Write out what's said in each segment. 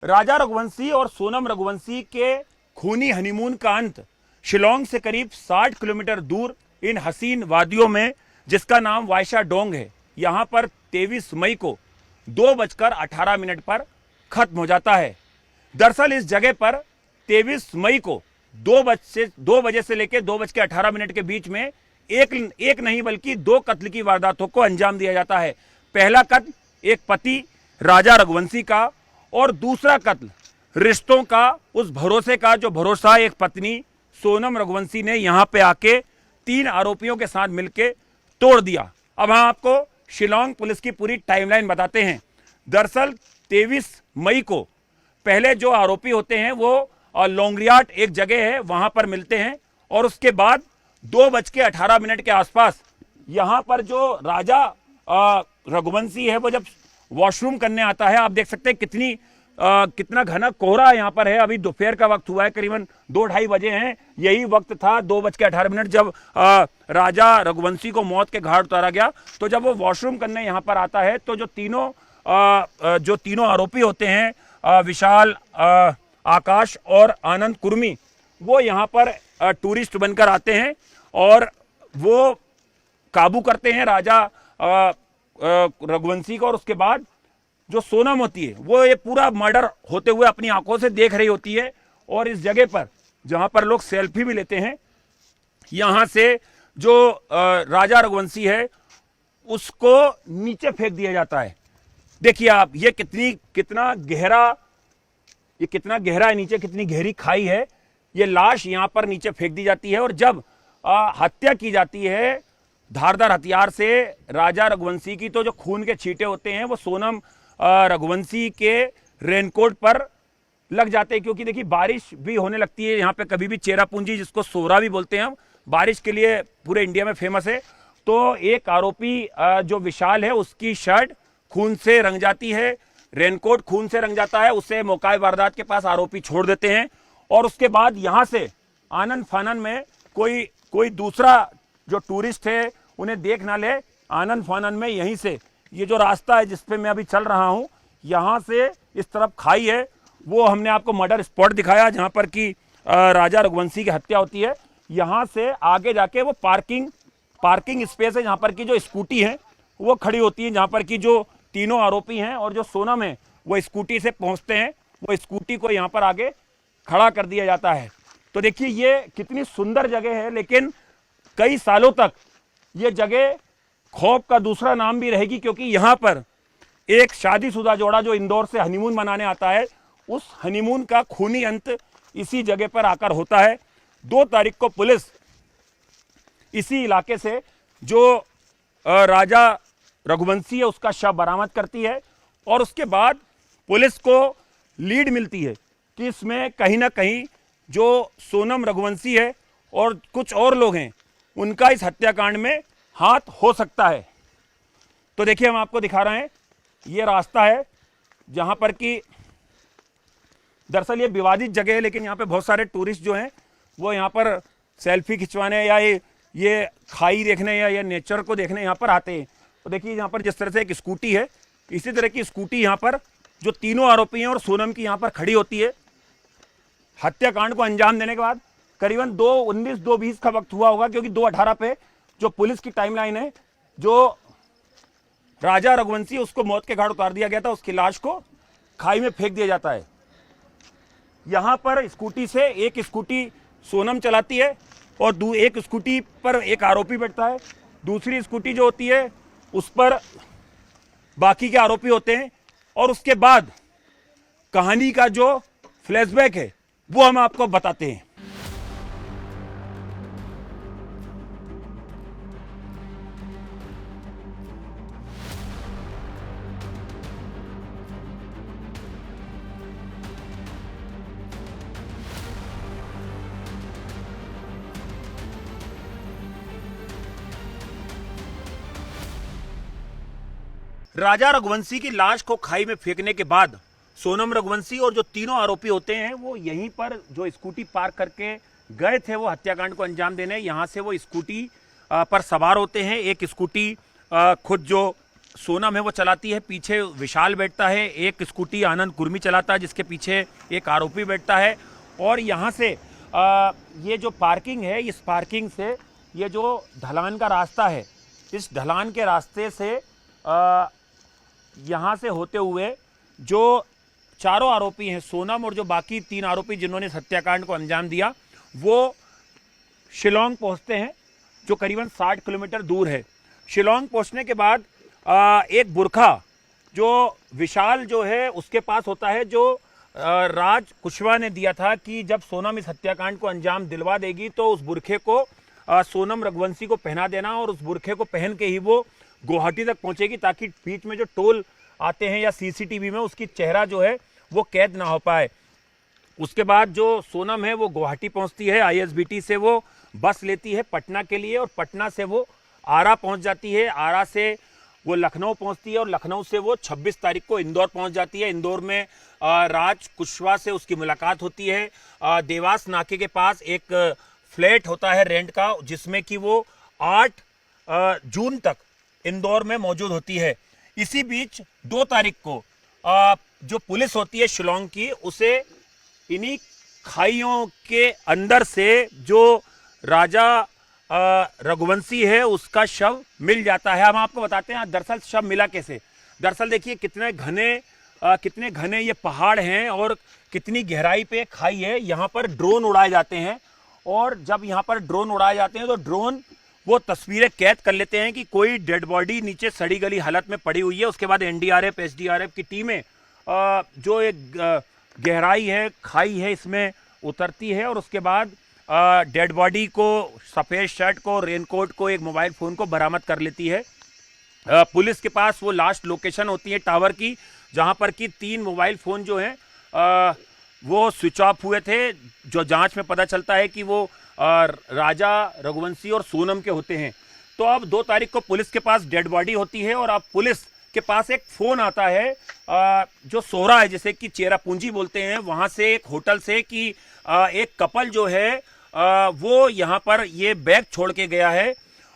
राजा रघुवंशी और सोनम रघुवंशी के खूनी हनीमून का अंत शिलोंग से करीब 60 किलोमीटर दूर इन हसीन वादियों में, जिसका नाम वायशा डोंग है, यहां पर 23 मई को 2:18 पर खत्म हो जाता है। दरअसल इस जगह पर 23 मई को 2 बजे से लेकर 2:18 के बीच में एक नहीं बल्कि 2 कत्ल की वारदातों को अंजाम दिया जाता है। पहला कत्ल एक पति राजा रघुवंशी का और दूसरा कत्ल रिश्तों का, उस भरोसे का जो भरोसा एक पत्नी सोनम रघुवंशी ने यहां पे आके 3 आरोपियों के साथ मिलकर तोड़ दिया। अब हम आपको शिलोंग पुलिस की पूरी टाइमलाइन बताते हैं। दरअसल 23 मई को पहले जो आरोपी होते हैं वो लोंगरियाट एक जगह है वहां पर मिलते हैं और उसके बाद 2:18 के आसपास यहां पर जो राजा रघुवंशी है वो जब वॉशरूम करने आता है, आप देख सकते हैं कितना घना कोहरा यहाँ पर है। अभी दोपहर का वक्त हुआ है, करीबन 2-2:30 बजे हैं। यही वक्त था 2:18 जब राजा रघुवंशी को मौत के घाट उतारा गया। तो जब वो वॉशरूम करने यहाँ पर आता है तो जो तीनों आरोपी होते हैं, विशाल, आकाश और आनंद कुर्मी, वो यहाँ पर टूरिस्ट बनकर आते हैं और वो काबू करते हैं राजा रघुवंशी को। और उसके बाद जो सोनम होती है वो ये पूरा मर्डर होते हुए अपनी आंखों से देख रही होती है और इस जगह पर जहां पर लोग सेल्फी भी लेते हैं, यहां से जो राजा रघुवंशी है उसको नीचे फेंक दिया जाता है। देखिए आप, ये कितना गहरा है नीचे, कितनी गहरी खाई है। ये लाश यहां पर नीचे फेंक दी जाती है और जब हत्या की जाती है धारदार हथियार से राजा रघुवंशी की, तो जो खून के छींटे होते हैं वो सोनम रघुवंशी के रेनकोट पर लग जाते हैं। क्योंकि देखिए बारिश भी होने लगती है यहाँ पे, कभी भी चेरापूंजी, जिसको सोरा भी बोलते हैं हम, बारिश के लिए पूरे इंडिया में फेमस है। तो एक आरोपी जो विशाल है उसकी शर्ट खून से रंग जाती है, रेनकोट खून से रंग जाता है। उसे मौका वारदात के पास आरोपी छोड़ देते हैं और उसके बाद यहाँ से आनन फानन में कोई दूसरा जो टूरिस्ट है उन्हें देख ना ले, आनन फानन में यहीं से ये जो रास्ता है जिस पे मैं अभी चल रहा हूं, यहां से इस तरफ खाई है, वो हमने आपको मर्डर स्पॉट दिखाया जहां पर कि राजा रघुवंशी की हत्या होती है। यहां से आगे जाके वो पार्किंग स्पेस है जहां पर की जो स्कूटी है वो खड़ी होती है, जहां पर की जो तीनों आरोपी हैं और जो सोनम है वो स्कूटी से पहुंचते हैं। वो स्कूटी को यहाँ पर आगे खड़ा कर दिया जाता है। तो देखिए ये कितनी सुंदर जगह है, लेकिन कई सालों तक ये जगह खौफ का दूसरा नाम भी रहेगी, क्योंकि यहां पर एक शादीशुदा जोड़ा जो इंदौर से हनीमून मनाने आता है, उस हनीमून का खूनी अंत इसी जगह पर आकर होता है। 2 तारीख को पुलिस इसी इलाके से जो राजा रघुवंशी है उसका शव बरामद करती है और उसके बाद पुलिस को लीड मिलती है कि इसमें कहीं ना कहीं जो सोनम रघुवंशी है और कुछ और लोग हैं उनका इस हत्याकांड में हाथ हो सकता है। तो देखिए हम आपको दिखा रहे हैं, ये रास्ता है जहां पर कि दरअसल ये विवादित जगह है, लेकिन यहाँ पे बहुत सारे टूरिस्ट जो हैं वो यहाँ पर सेल्फी खिंचवाने या ये खाई देखने या ये नेचर को देखने यहाँ पर आते हैं। तो देखिए यहाँ पर जिस तरह से एक स्कूटी है, इसी तरह की स्कूटी यहाँ पर जो तीनों आरोपी हैं और सोनम की यहाँ पर खड़ी होती है। हत्याकांड को अंजाम देने के बाद करीबन 2:19-2:20 का वक्त हुआ होगा, क्योंकि 2:18 पे जो पुलिस की टाइमलाइन है, जो राजा रघुवंशी उसको मौत के घाट उतार दिया गया था, उसकी लाश को खाई में फेंक दिया जाता है। यहां पर स्कूटी से एक स्कूटी सोनम चलाती है और एक स्कूटी पर एक आरोपी बैठता है, दूसरी स्कूटी जो होती है उस पर बाकी के आरोपी होते हैं। और उसके बाद कहानी का जो फ्लैशबैक है वो हम आपको बताते हैं। राजा रघुवंशी की लाश को खाई में फेंकने के बाद सोनम रघुवंशी और जो तीनों आरोपी होते हैं वो यहीं पर जो स्कूटी पार्क करके गए थे वो हत्याकांड को अंजाम देने, यहां से वो स्कूटी पर सवार होते हैं। एक स्कूटी खुद जो सोनम है वो चलाती है, पीछे विशाल बैठता है, एक स्कूटी आनंद कुर्मी चलाता है जिसके पीछे एक आरोपी बैठता है। और यहाँ से ये जो पार्किंग है, इस पार्किंग से ये जो ढलान का रास्ता है, इस ढलान के रास्ते से यहाँ से होते हुए जो चारों आरोपी हैं, सोनम और जो बाकी 3 आरोपी जिन्होंने इस हत्याकांड को अंजाम दिया, वो शिलोंग पहुँचते हैं जो करीबन 60 किलोमीटर दूर है। शिलोंग पहुँचने के बाद एक बुरखा जो विशाल जो है उसके पास होता है, जो राज कुशवाहा ने दिया था कि जब सोनम इस हत्याकांड को अंजाम दिलवा देगी तो उस बुरखे को सोनम रघुवंशी को पहना देना और उस बुरखे को पहन के ही वो गुवाहाटी तक पहुंचेगी, ताकि बीच में जो टोल आते हैं या सीसीटीवी में उसकी चेहरा जो है वो कैद ना हो पाए। उसके बाद जो सोनम है वो गुवाहाटी पहुंचती है, आईएसबीटी से वो बस लेती है पटना के लिए और पटना से वो आरा पहुंच जाती है, आरा से वो लखनऊ पहुंचती है और लखनऊ से वो 26 तारीख को इंदौर पहुंच जाती है। इंदौर में राज कुशवाहा से उसकी मुलाकात होती है। देवास नाके के पास एक फ्लैट होता है रेंट का, जिसमें कि वो 8 जून तक इंदौर में मौजूद होती है। इसी बीच 2 तारीख को जो पुलिस होती है शिलोंग की, उसे इन्हीं खाइयों के अंदर से जो राजा रघुवंशी है उसका शव मिल जाता है। हम आपको बताते हैं दरअसल शव मिला कैसे। दरअसल देखिए कितने घने ये पहाड़ हैं और कितनी गहराई पे खाई है। यहाँ पर ड्रोन उड़ाए जाते हैं और जब यहाँ पर ड्रोन उड़ाए जाते हैं तो ड्रोन वो तस्वीरें कैद कर लेते हैं कि कोई डेड बॉडी नीचे सड़ी गली हालत में पड़ी हुई है। उसके बाद एनडीआरएफ एसडीआरएफ की टीमें जो एक गहराई है, खाई है, इसमें उतरती है और उसके बाद डेड बॉडी को, सफ़ेद शर्ट को, रेनकोट को, एक मोबाइल फ़ोन को बरामद कर लेती है। पुलिस के पास वो लास्ट लोकेशन होती है टावर की, जहां पर कि 3 मोबाइल फ़ोन जो हैं वो स्विच ऑफ हुए थे, जो जांच में पता चलता है कि वो राजा रघुवंशी और सोनम के होते हैं। तो अब 2 तारीख को पुलिस के पास डेड बॉडी होती है और अब पुलिस के पास एक फ़ोन आता है जो सोहरा है, जिसे कि चेरापूंजी बोलते हैं, वहाँ से एक होटल से कि एक कपल जो है वो यहाँ पर ये बैग छोड़ के गया है।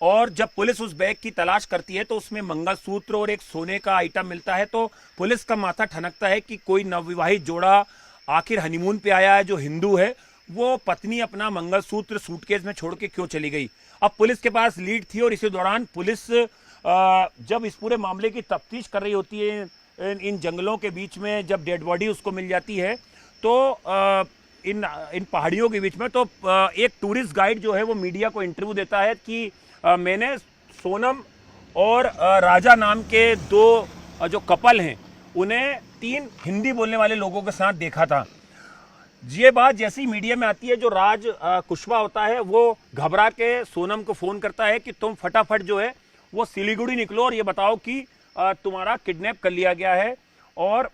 और जब पुलिस उस बैग की तलाश करती है तो उसमें मंगलसूत्र और एक सोने का आइटम मिलता है। तो पुलिस का माथा ठनकता है कि कोई नवविवाहित जोड़ा आखिर हनीमून पे आया है जो हिंदू है, वो पत्नी अपना मंगलसूत्र सूटकेस में छोड़ के क्यों चली गई। अब पुलिस के पास लीड थी और इसी दौरान पुलिस जब इस पूरे मामले की तफ्तीश कर रही होती है इन जंगलों के बीच में, जब डेड बॉडी उसको मिल जाती है तो इन पहाड़ियों के बीच में, तो एक टूरिस्ट गाइड जो है वो मीडिया को इंटरव्यू देता है कि मैंने सोनम और राजा नाम के 2 जो कपल हैं उन्हें 3 हिंदी बोलने वाले लोगों के साथ देखा था। ये बात जैसी मीडिया में आती है, जो राज कुशवाहा होता है वो घबरा के सोनम को फ़ोन करता है कि तुम फटाफट जो है वो सिलीगुड़ी निकलो और ये बताओ कि तुम्हारा किडनैप कर लिया गया है। और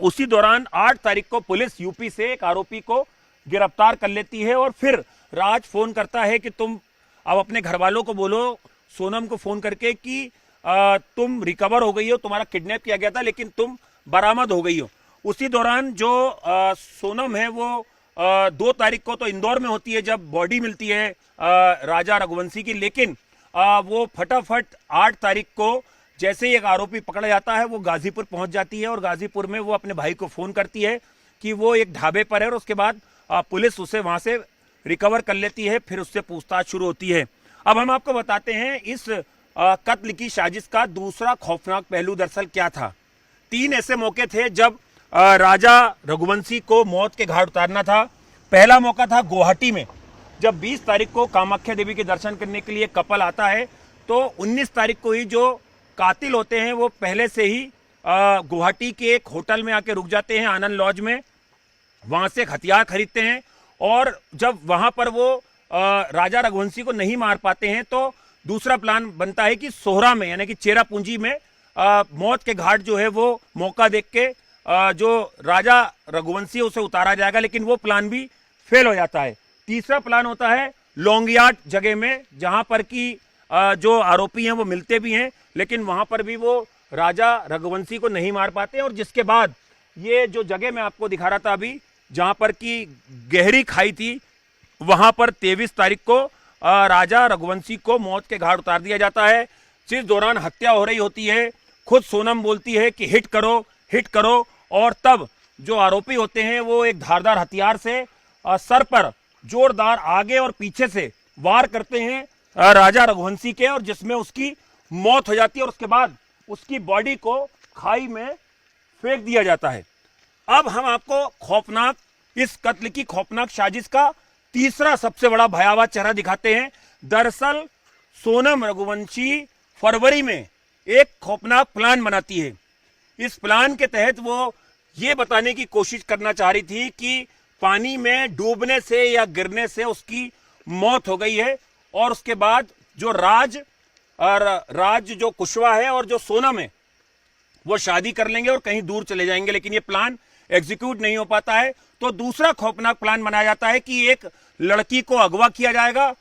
उसी दौरान 8 तारीख को पुलिस यूपी से एक आरोपी को गिरफ्तार कर लेती है। और फिर राज फ़ोन करता है कि तुम अब अपने घर वालों को बोलो, सोनम को फ़ोन करके कि तुम रिकवर हो गई हो, तुम्हारा किडनैप किया गया था लेकिन तुम बरामद हो गई हो। उसी दौरान जो सोनम है वो 2 तारीख को तो इंदौर में होती है जब बॉडी मिलती है राजा रघुवंशी की, लेकिन वो फटाफट 8 तारीख को जैसे ही एक आरोपी पकड़ा जाता है वो गाजीपुर पहुंच जाती है और गाजीपुर में वो अपने भाई को फ़ोन करती है कि वो एक ढाबे पर है और उसके बाद पुलिस उसे वहां से रिकवर कर लेती है। फिर उससे पूछताछ शुरू होती है। अब हम आपको बताते हैं इस कत्ल की साजिश का दूसरा खौफनाक पहलू दरअसल क्या था। 3 ऐसे मौके थे जब राजा रघुवंशी को मौत के घाट उतारना था। पहला मौका था गुवाहाटी में, जब 20 तारीख को कामाख्या देवी के दर्शन करने के लिए कपल आता है तो 19 तारीख को ही जो कातिल होते हैं वो पहले से ही गुवाहाटी के एक होटल में आके रुक जाते हैं, आनंद लॉज में। वहां से हथियार खरीदते हैं और जब वहां पर वो राजा रघुवंशी को नहीं मार पाते हैं तो दूसरा प्लान बनता है कि सोहरा में, यानी कि चेरापूंजी में मौत के घाट जो है वो मौका देख के जो राजा रघुवंशी उसे उतारा जाएगा, लेकिन वो प्लान भी फेल हो जाता है। तीसरा प्लान होता है लॉन्गयार्ड जगह में, जहां पर कि जो आरोपी हैं वो मिलते भी हैं लेकिन वहां पर भी वो राजा रघुवंशी को नहीं मार पाते हैं। और जिसके बाद ये जो जगह मैं आपको दिखा रहा था अभी, जहां पर कि गहरी खाई थी, वहां पर 23 तारीख को राजा रघुवंशी को मौत के घाट उतार दिया जाता है। जिस दौरान हत्या हो रही होती है खुद सोनम बोलती है कि हिट करो, और तब जो आरोपी होते हैं वो एक धारदार हथियार से सर पर जोरदार आगे और पीछे से वार करते हैं राजा रघुवंशी के, और जिसमें उसकी मौत हो जाती है और उसके बाद उसकी बॉडी को खाई में फेंक दिया जाता है। अब हम आपको खौफनाक इस कत्ल की खौफनाक साजिश का तीसरा सबसे बड़ा भयावह चेहरा दिखाते हैं। दरअसल सोनम रघुवंशी फरवरी में एक खौफनाक प्लान बनाती है। इस प्लान के तहत वो ये बताने की कोशिश करना चाह रही थी कि पानी में डूबने से या गिरने से उसकी मौत हो गई है, और उसके बाद जो राज जो कुशवाहा है और जो सोनम है वो शादी कर लेंगे और कहीं दूर चले जाएंगे, लेकिन ये प्लान एग्जीक्यूट नहीं हो पाता है। तो दूसरा खौफनाक प्लान बनाया जाता है कि एक लड़की को अगवा किया जाएगा,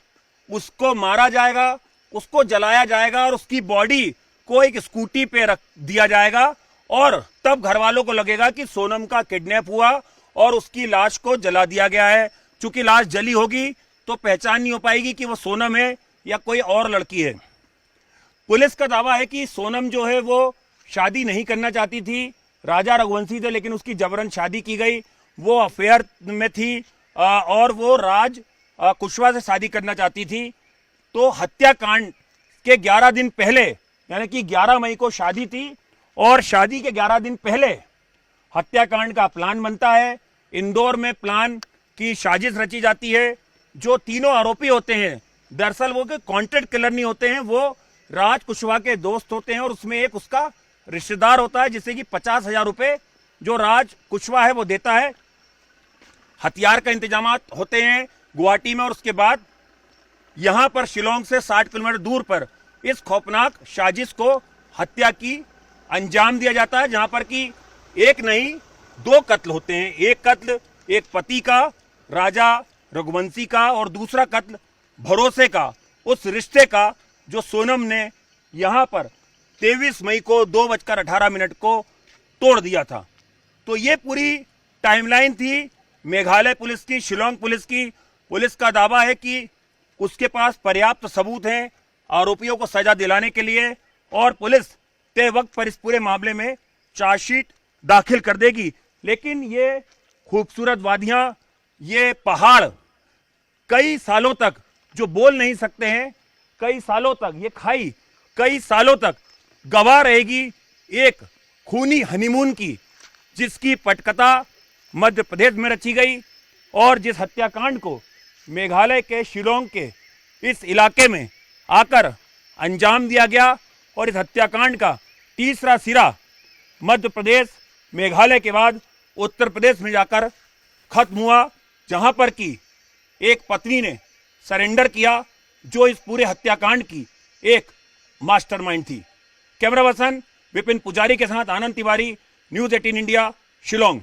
उसको मारा जाएगा, उसको जलाया जाएगा और उसकी बॉडी को एक स्कूटी पे रख दिया जाएगा, और तब घर वालों को लगेगा कि सोनम का किडनैप हुआ और उसकी लाश को जला दिया गया है। चूंकि लाश जली होगी तो पहचान नहीं हो पाएगी कि वो सोनम है या कोई और लड़की है। पुलिस का दावा है कि सोनम जो है वो शादी नहीं करना चाहती थी, राजा रघुवंशी थे लेकिन उसकी जबरन शादी की गई, वो अफेयर में थी और वो राज कुशवाहा से शादी करना चाहती थी। तो हत्याकांड के 11 दिन पहले, यानी कि 11 मई को शादी थी और शादी के 11 दिन पहले हत्याकांड का प्लान बनता है। इंदौर में प्लान की साजिश रची जाती है। जो तीनों आरोपी होते हैं दरअसल वो कॉन्ट्रैक्ट किलर नहीं होते हैं, वो राज कुशवाहा के दोस्त होते हैं, और उसमें एक उसका रिश्तेदार होता है जिससे कि 50,000 रुपए जो राज कुशवाहा है वो देता है। हथियार का इंतजाम होते हैं गुवाहाटी में, और उसके बाद यहां पर शिलोंग से 60 किलोमीटर दूर पर इस खौफनाक साजिश को हत्या की अंजाम दिया जाता है, जहां पर कि एक नहीं 2 कत्ल होते हैं। एक कत्ल एक पति का राजा रघुवंशी का, और दूसरा कत्ल भरोसे का, उस रिश्ते का जो सोनम ने यहां पर 23 मई को 2:18 को तोड़ दिया था। तो ये पूरी टाइमलाइन थी मेघालय पुलिस की, शिलोंग पुलिस की। पुलिस का दावा है कि उसके पास पर्याप्त सबूत हैं आरोपियों को सजा दिलाने के लिए, और पुलिस तय वक्त पर इस पूरे मामले में चार्जशीट दाखिल कर देगी। लेकिन ये खूबसूरत वादियां, ये पहाड़ कई सालों तक जो बोल नहीं सकते हैं, कई सालों तक ये खाई कई सालों तक गवाह रहेगी एक खूनी हनीमून की, जिसकी पटकथा मध्य प्रदेश में रची गई, और जिस हत्याकांड को मेघालय के शिलोंग के इस इलाके में आकर अंजाम दिया गया, और इस हत्याकांड का तीसरा सिरा मध्य प्रदेश मेघालय के बाद उत्तर प्रदेश में जाकर खत्म हुआ, जहां पर कि एक पत्नी ने सरेंडर किया जो इस पूरे हत्याकांड की एक मास्टरमाइंड थी। कैमरा पर्सन विपिन पुजारी के साथ आनंद तिवारी, न्यूज़ 18 इंडिया, शिलोंग।